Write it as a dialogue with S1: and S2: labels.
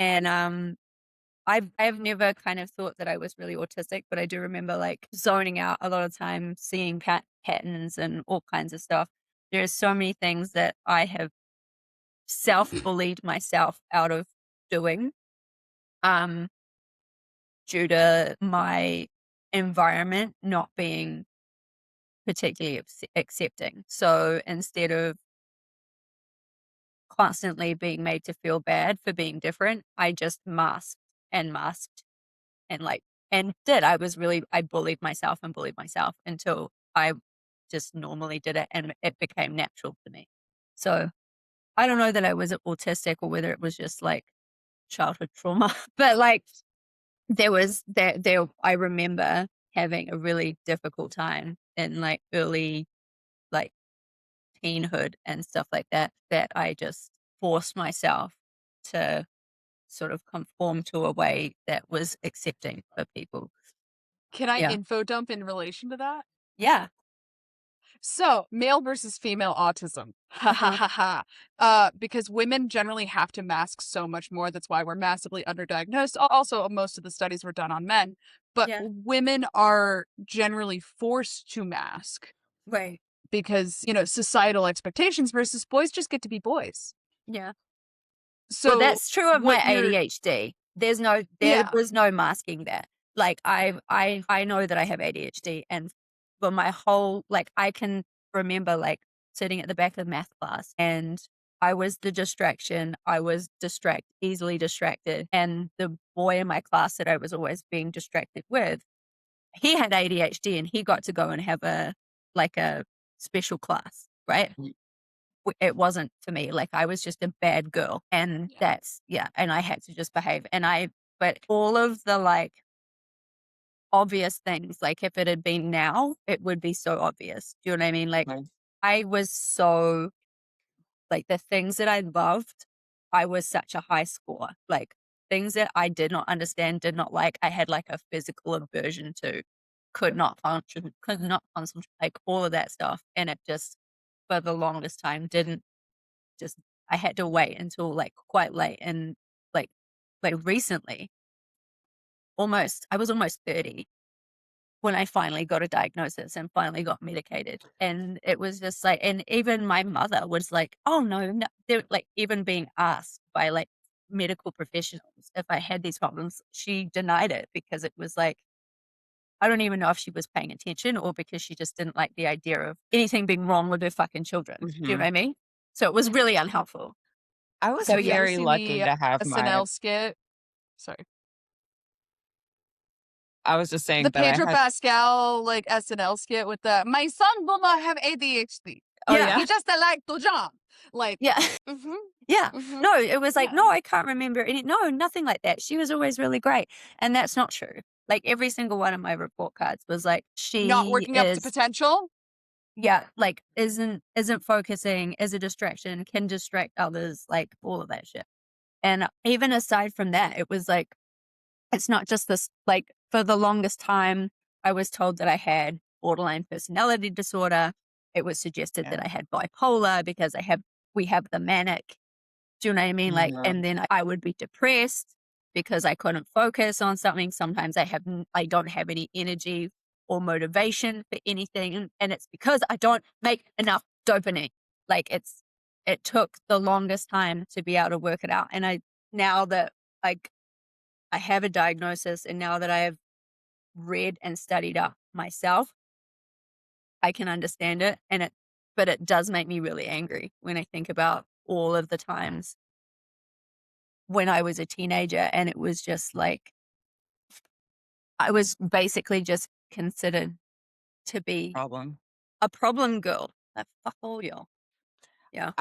S1: And I've never kind of thought that I was really autistic, but I do remember like zoning out a lot of time, seeing patterns and all kinds of stuff. There's so many things that I have self-bullied myself out of doing, um, due to my environment not being particularly accepting. So instead of constantly being made to feel bad for being different, I just masked and like and did. I bullied myself and bullied myself until I just normally did it and it became natural to me. So I don't know that I was autistic or whether it was just like childhood trauma, but like there I remember having a really difficult time in like early like teenhood and stuff like that, that I just forced myself to sort of conform to a way that was accepting for people.
S2: Can I
S1: Yeah.
S2: info dump in relation to that?
S1: Yeah.
S2: So, male versus female autism. Ha ha
S1: Uh-huh.
S2: ha ha. Because women generally have to mask so much more. That's why we're massively underdiagnosed. Also, most of the studies were done on men, but
S1: Yeah.
S2: women are generally forced to mask
S1: Right.
S2: because, societal expectations versus boys just get to be boys.
S1: Yeah. Well,
S2: So,
S1: that's true of my
S2: what you're,
S1: ADHD. There
S2: yeah,
S1: was no masking that. Like I know that I have ADHD and for my whole like I can remember like sitting at the back of math class and I was the distraction. I was easily distracted. And the boy in my class that I was always being distracted with, he had ADHD and he got to go and have a special class, right? It wasn't for me, like, I was just a bad girl, and
S2: yeah,
S1: that's yeah, and I had to just behave, but all of the, like, obvious things, like, if it had been now, it would be so obvious, do you know what I mean? Like,
S3: Right.
S1: I was so like, the things that I loved, I was such a high score, like, things that I did not understand, did not like, I had, like, a physical aversion to, could not concentrate, like, all of that stuff, and it just, for the longest time, didn't just I had to wait until, like, quite late and, like recently, I was almost 30 when I finally got a diagnosis and finally got medicated, and it was just like and even my mother was like, "Oh, no, no." They're, like, even being asked by, like, medical professionals if I had these problems, she denied it because it was like I don't even know if she was paying attention or because she just didn't like the idea of anything being wrong with her fucking children. Do you know what
S3: Mhm.
S1: I mean? So it was really unhelpful.
S3: I was
S1: So,
S2: have you
S1: yeah.
S2: ever
S3: very
S2: seen
S3: lucky
S2: the
S3: to have my
S2: SNL skit? Sorry.
S3: I was just
S2: The
S3: saying that I
S2: Pedro
S3: had
S2: Pascal, like, SNL skit with the, "My son will not have ADHD.
S3: Oh,
S1: Yeah.
S3: yeah?
S2: He just like to jump." Like,
S1: Yeah.
S2: mhm,
S1: Yeah.
S2: mhm,
S1: No, it was like,
S2: yeah.
S1: "No, I can't remember any." No, nothing like that. She was always really great, and that's not true. Like, every single one of my report cards was like,
S2: Not
S1: "She
S2: working up to
S1: is"
S2: potential?
S1: yeah, like, "isn't focusing, is a distraction, can distract others," like, all of that shit. And even aside from that, it was like, it's not just this like, for the longest time, I was told that I had borderline personality disorder. It was suggested
S3: Yeah.
S1: that I had bipolar because we have the manic. Do you know what I mean? Like,
S3: Mhm.
S1: and then I would be depressed because I couldn't focus on something. Sometimes I don't have any energy or motivation for anything, and it's because I don't make enough dopamine. Like, it took the longest time to be able to work it out, and now that, like, I have a diagnosis and now that I have read and studied up myself, I can understand it, but it does make me really angry when I think about all of the times when I was a teenager, and it was just like I was basically just considered to be
S3: Problem.
S1: a problem girl. Like, fuck all y'all. Yeah.